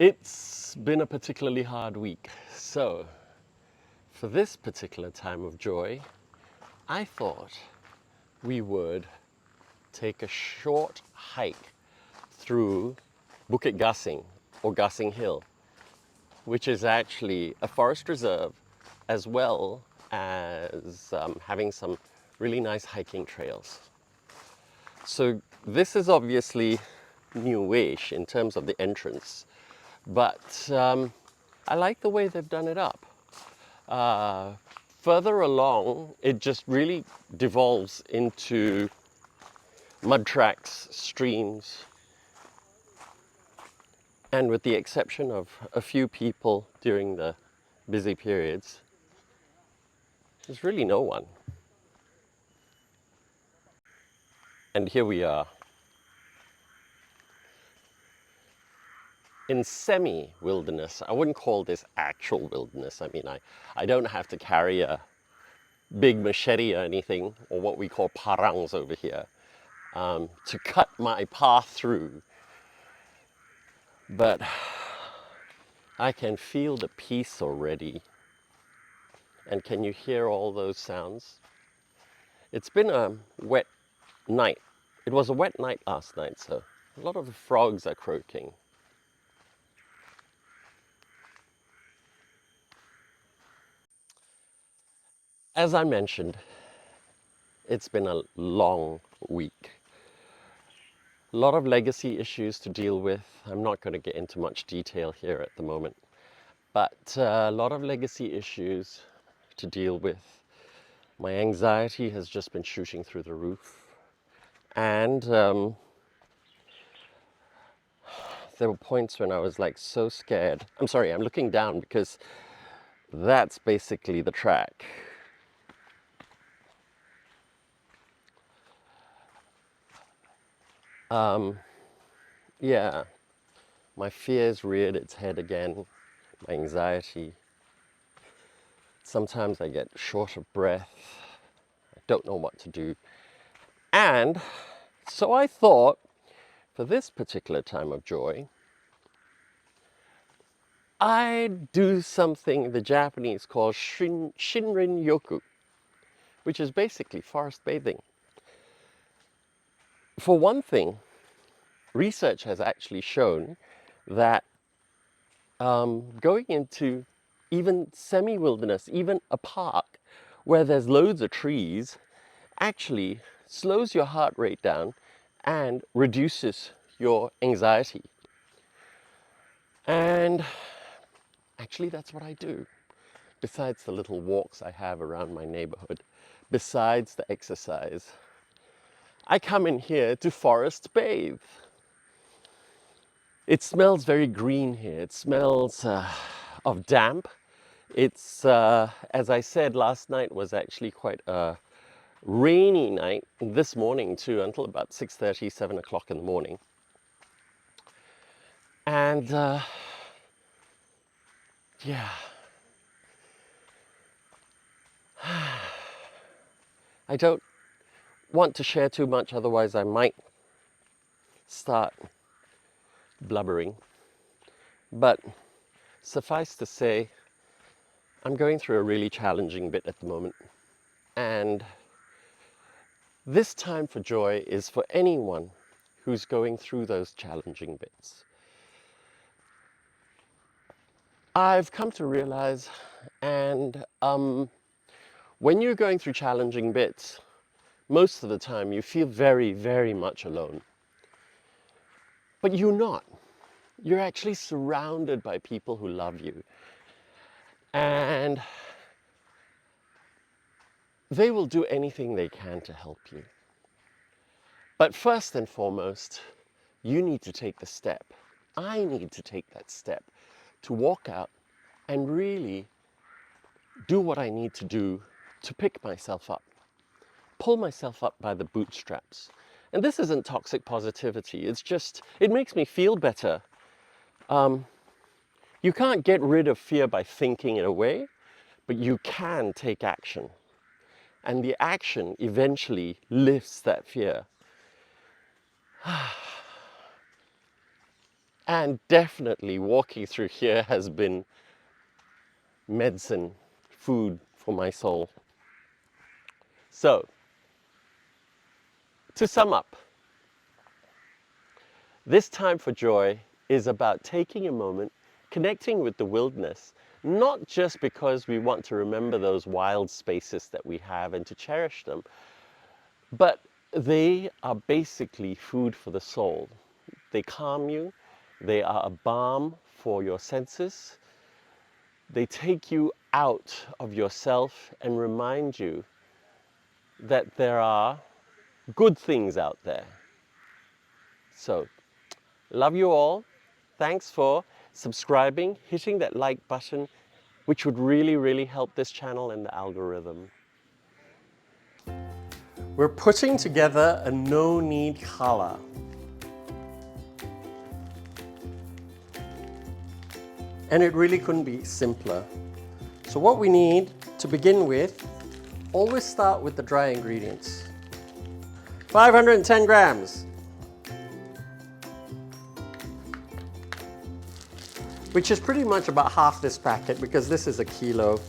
It's been a particularly hard week. So, for this particular time of joy, I thought we would take a short hike through Bukit Gasing or Gasing Hill, which is actually a forest reserve as well as having some really nice hiking trails. So this is obviously newish in terms of the entrance, but I like the way they've done it up. Further along, it just really devolves into mud tracks, streams, and with the exception of a few people during the busy periods, there's really no one. And here we are in semi-wilderness. I wouldn't call this actual wilderness. I mean, I don't have to carry a big machete or anything, or what we call parangs over here, to cut my path through. But I can feel the peace already. And can you hear all those sounds? It's been a wet night. It was a wet night last night, so a lot of the frogs are croaking. As I mentioned, it's been a long week. A lot of legacy issues to deal with. I'm not going to get into much detail here at the moment, but a lot of legacy issues to deal with. My anxiety has just been shooting through the roof, and there were points when I was like so scared. I'm sorry, I'm looking down because that's basically the track. Yeah, my fears reared its head again, my anxiety. Sometimes I get short of breath. I don't know what to do. And so I thought, for this particular time of joy, I'd do something the Japanese call shinrin-yoku, which is basically forest bathing. For one thing, research has actually shown that going into even semi-wilderness, even a park where there's loads of trees, actually slows your heart rate down and reduces your anxiety. And actually that's what I do. Besides the little walks I have around my neighborhood, besides the exercise, I come in here to forest bathe. It smells very green here. It smells of damp. It's, as I said, last night was actually quite a rainy night, this morning too, until about 6:30, 7 o'clock in the morning. And yeah, I don't want to share too much, otherwise I might start blubbering. But suffice to say, I'm going through a really challenging bit at the moment. And this time for joy is for anyone who's going through those challenging bits. I've come to realize, and when you're going through challenging bits, most of the time you feel very, very much alone. But you're not. You're actually surrounded by people who love you. And they will do anything they can to help you. But first and foremost, you need to take the step. I need to take that step to walk out and really do what I need to do to pick myself up, pull myself up by the bootstraps. And this isn't toxic positivity. It's just, it makes me feel better. You can't get rid of fear by thinking it away, but you can take action. And the action eventually lifts that fear. And definitely walking through here has been medicine, food for my soul. So, to sum up, this time for joy is about taking a moment, connecting with the wilderness, not just because we want to remember those wild spaces that we have and to cherish them, but they are basically food for the soul. They calm you, they are a balm for your senses, they take you out of yourself and remind you that there are good things out there. So, love you all. Thanks for subscribing, hitting that like button, which would really, really help this channel and the algorithm. We're putting together a no-knead challah. And it really couldn't be simpler. So what we need to begin with, always start with the dry ingredients. 510 grams. Which is pretty much about half this packet because this is a kilo.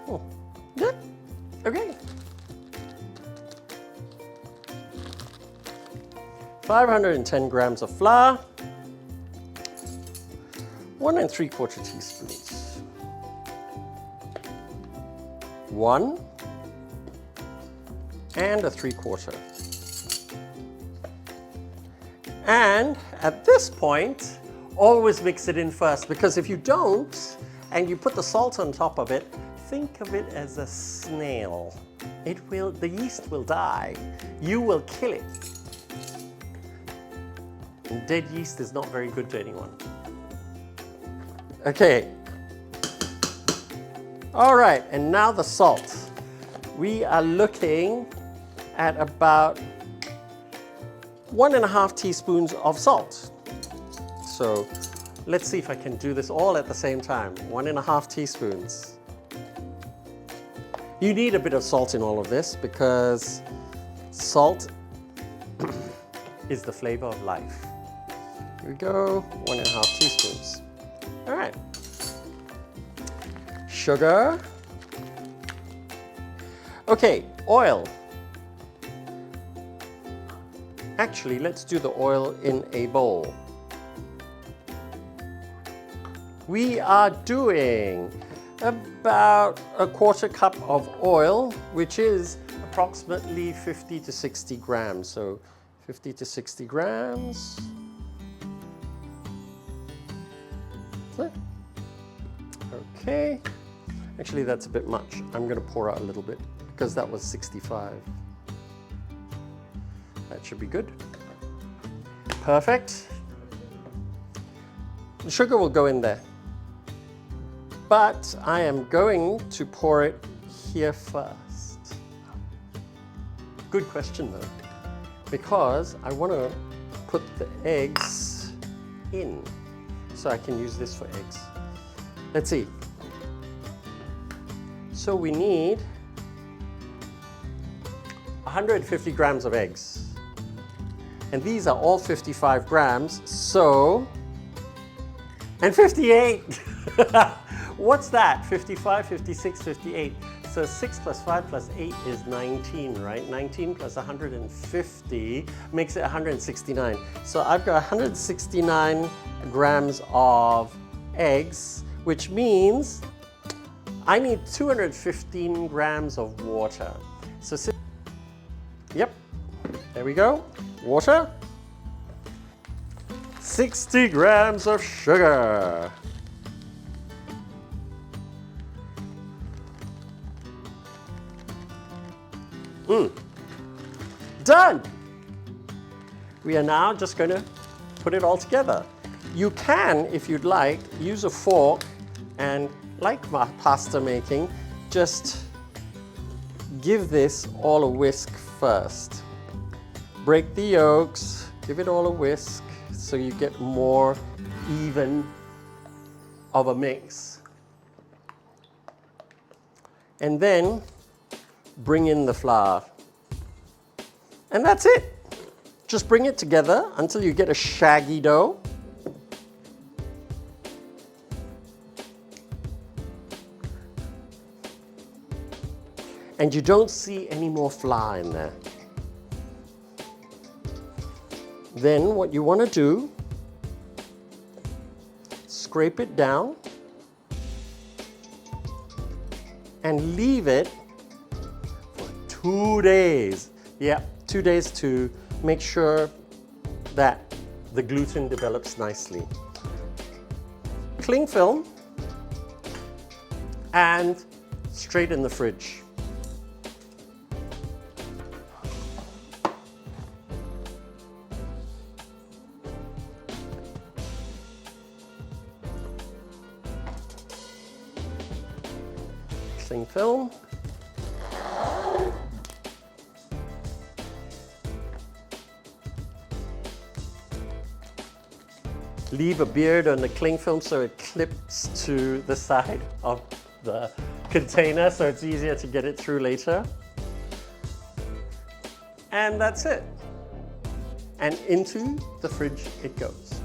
Oh, yeah, okay. 510 grams of flour, 1 3/4 teaspoons, 1 and 3/4. And at this point, always mix it in first, because if you don't and you put the salt on top of it, think of it as a snail. The yeast will die. You will kill it. And dead yeast is not very good to anyone. Okay. All right, and now the salt. We are looking at about 1.5 teaspoons of salt. So let's see if I can do this all at the same time. 1.5 teaspoons. You need a bit of salt in all of this because salt is the flavor of life. Here we go, 1.5 teaspoons. All right. Sugar. Okay, oil. Actually, let's do the oil in a bowl. We are doing about 1/4 cup of oil, which is approximately 50 to 60 grams. So 50 to 60 grams. Okay. Actually, that's a bit much. I'm going to pour out a little bit because that was 65. That should be good. Perfect. The sugar will go in there. But I am going to pour it here first. Good question though, because I want to put the eggs in so I can use this for eggs. Let's see. So we need 150 grams of eggs. And these are all 55 grams, so, and 58. What's that? 55, 56, 58. So 6 plus 5 plus 8 is 19, right? 19 plus 150 makes it 169. So I've got 169 grams of eggs, which means I need 215 grams of water. So, yep, there we go. Water. 60 grams of sugar. Done! We are now just going to put it all together. You can, if you'd like, use a fork and, like pasta making, just give this all a whisk first. Break the yolks, give it all a whisk so you get more even of a mix. And then bring in the flour. And that's it. Just bring it together until you get a shaggy dough. And you don't see any more flour in there. Then what you want to do, scrape it down and leave it for 2 days. Yeah, 2 days to make sure that the gluten develops nicely. Cling film and straight in the fridge. Cling film. Leave a beard on the cling film so it clips to the side of the container so it's easier to get it through later. And that's it. And into the fridge it goes.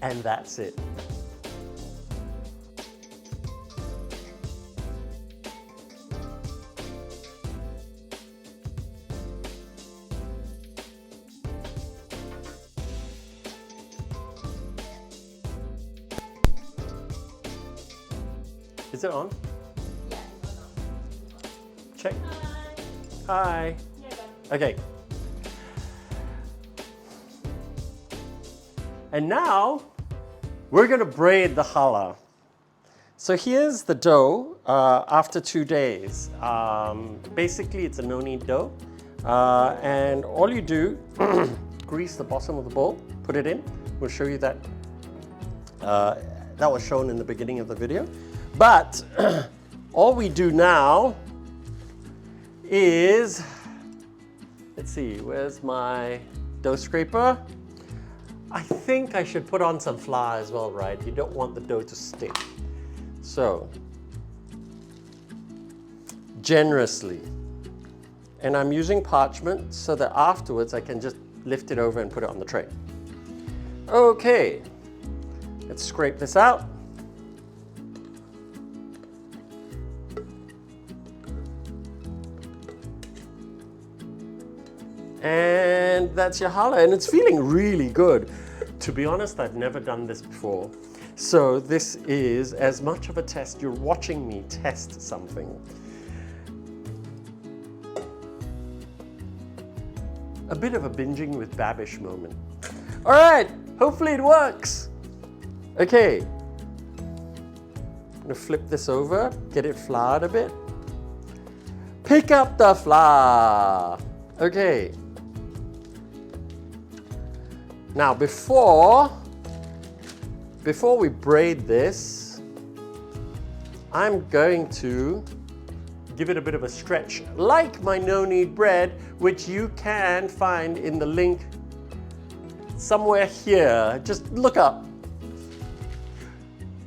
And that's it. Is it on? Yeah, it's on. Check. Hi. Hi. Yeah, done. Okay. And now we're going to braid the challah. So here's the dough after 2 days. Basically, it's a no-knead dough. And all you do, grease the bottom of the bowl, put it in. We'll show you that. That was shown in the beginning of the video. But all we do now is, let's see, where's my dough scraper? I think I should put on some flour as well, right? You don't want the dough to stick. So, generously. And I'm using parchment so that afterwards I can just lift it over and put it on the tray. Okay, let's scrape this out. And that's your challah, and it's feeling really good. To be honest, I've never done this before. So this is as much of a test. You're watching me test something. A bit of a binging with Babish moment. All right, hopefully it works. Okay, I'm gonna flip this over, get it floured a bit. Pick up the flour. Okay. Now before we braid this, I'm going to give it a bit of a stretch, like my no-knead bread, which you can find in the link somewhere here. Just look up.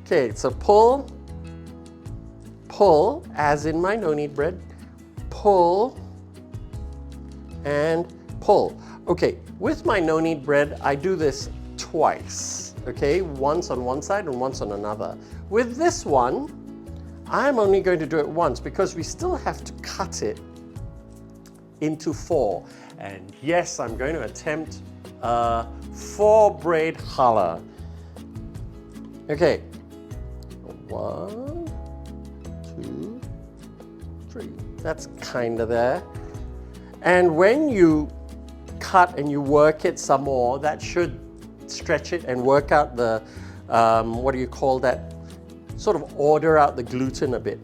Okay, so pull, as in my no-knead bread, pull, and pull. Okay, with my no-knead bread, I do this twice, okay? Once on one side and once on another. With this one, I'm only going to do it once because we still have to cut it into 4. And yes, I'm going to attempt a 4 braid challah. Okay, 1, 2, 3. That's kind of there. And when you cut and you work it some more, that should stretch it and work out the, what do you call that? Sort of order out the gluten a bit.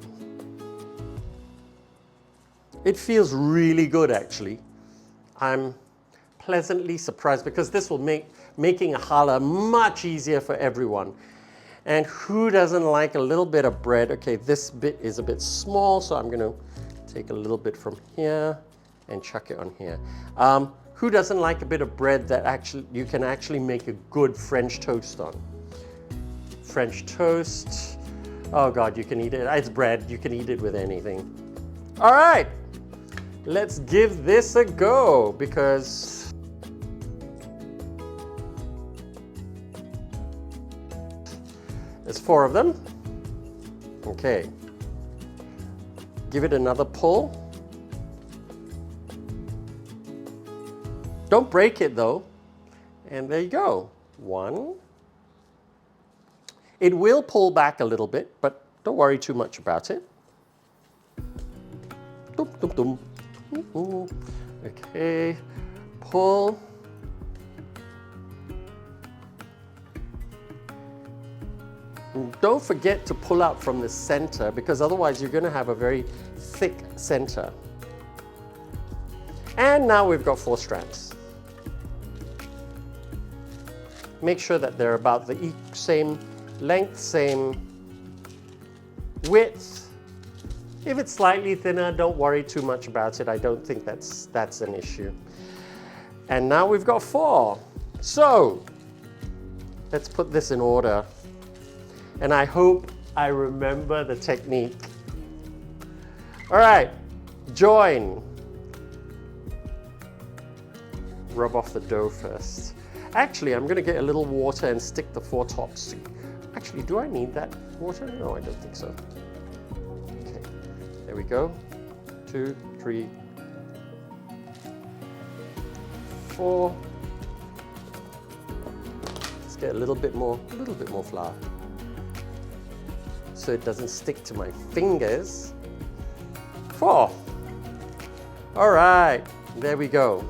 It feels really good actually. I'm pleasantly surprised because this will make making a challah much easier for everyone. And who doesn't like a little bit of bread? Okay, this bit is a bit small, so I'm gonna take a little bit from here and chuck it on here. Who doesn't like a bit of bread that you can actually make a good French toast on? French toast. Oh God, you can eat it. It's bread. You can eat it with anything. All right, let's give this a go because there's 4 of them. Okay. Give it another pull. Don't break it though. And there you go. 1. It will pull back a little bit, but don't worry too much about it. Dum, dum, dum. Okay, pull. And don't forget to pull out from the center because otherwise you're going to have a very thick center. And now we've got 4 strands. Make sure that they're about the same length, same width. If it's slightly thinner, don't worry too much about it. I don't think that's an issue. And now we've got 4. So let's put this in order. And I hope I remember the technique. All right, join. Rub off the dough first. Actually, I'm going to get a little water and stick the 4 tops. Actually, do I need that water? No, I don't think so. Okay, there we go. 2, 3, 4. Let's get a little bit more flour, so it doesn't stick to my fingers. 4. All right, there we go.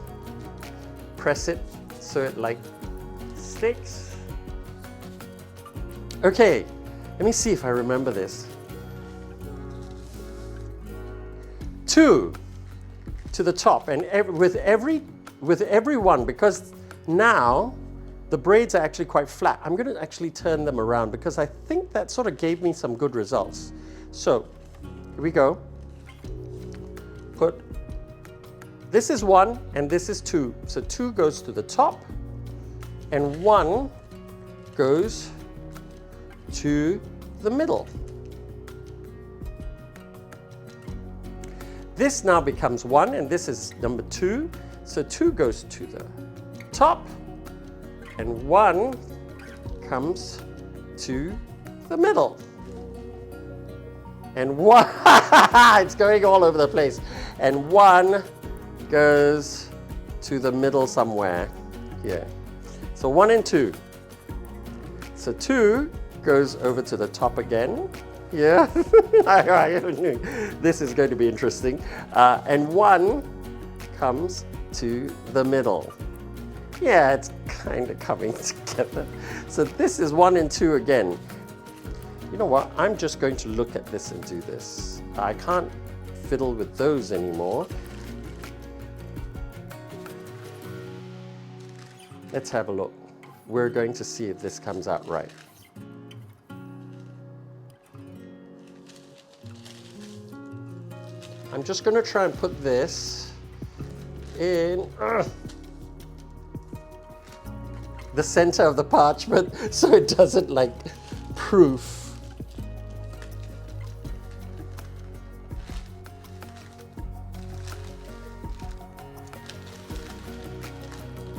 Press it so it like sticks. Okay, let me see if I remember this. 2 to the top, and with every one, because now the braids are actually quite flat. I'm going to actually turn them around because I think that sort of gave me some good results. So here we go. This is 1 and this is 2. So 2 goes to the top and 1 goes to the middle. This now becomes 1 and this is number 2. So 2 goes to the top and 1 comes to the middle. And 1, it's going all over the place. And 1 goes to the middle somewhere here. So 1 and 2. So 2 goes over to the top again. Yeah, this is going to be interesting. And 1 comes to the middle. Yeah, it's kind of coming together. So this is 1 and 2 again. You know what? I'm just going to look at this and do this. I can't fiddle with those anymore. Let's have a look. We're going to see if this comes out right. I'm just going to try and put this in the center of the parchment so it doesn't like proof.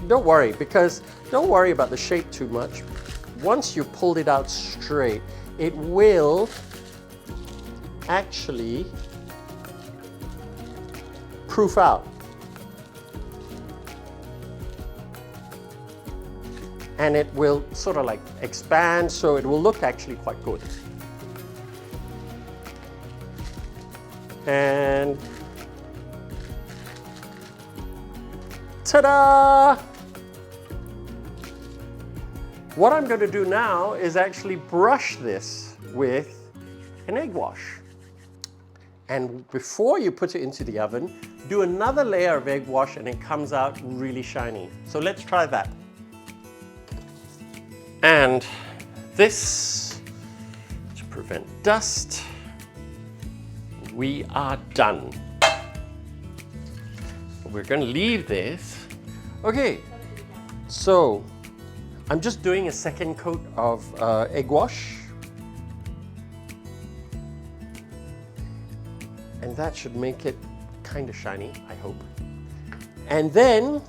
Don't worry about the shape too much. Once you pulled it out straight, it will actually proof out. And it will sort of like expand, so it will look actually quite good. And ta-da! What I'm going to do now is actually brush this with an egg wash. And before you put it into the oven, do another layer of egg wash and it comes out really shiny. So let's try that. And this prevent dust. We are done. We're going to leave this. Okay, so I'm just doing a second coat of egg wash. And that should make it kind of shiny, I hope. And then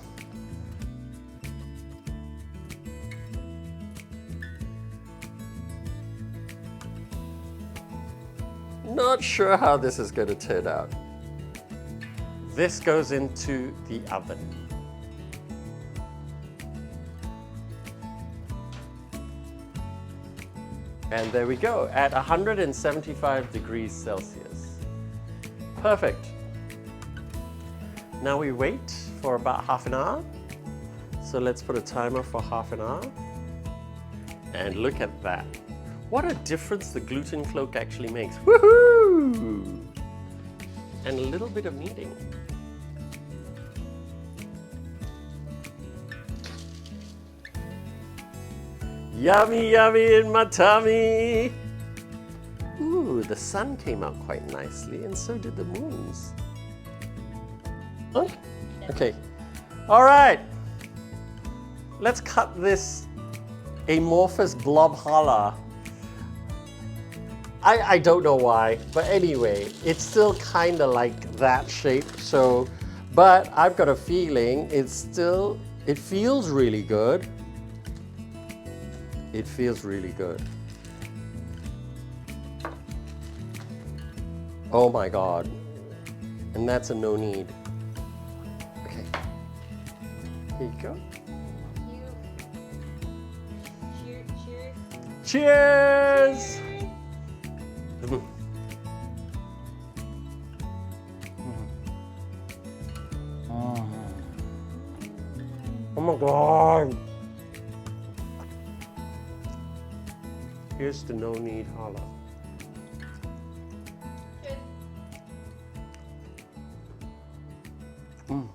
not sure how this is going to turn out. This goes into the oven. And there we go, at 175 degrees Celsius. Perfect. Now we wait for about half an hour. So let's put a timer for half an hour. And look at that. What a difference the gluten cloak actually makes. Woohoo! And a little bit of kneading. Yummy, yummy in my tummy. Ooh, the sun came out quite nicely, and so did the moons. Huh? Okay. All right. Let's cut this amorphous blob challah. I don't know why, but anyway, it's still kind of like that shape. So, but I've got a feeling it feels really good. It feels really good. Oh my God. And that's a no knead. Okay. Here you go. Cheers. Cheers! Oh my God. Here's the no-knead challah. Cheers.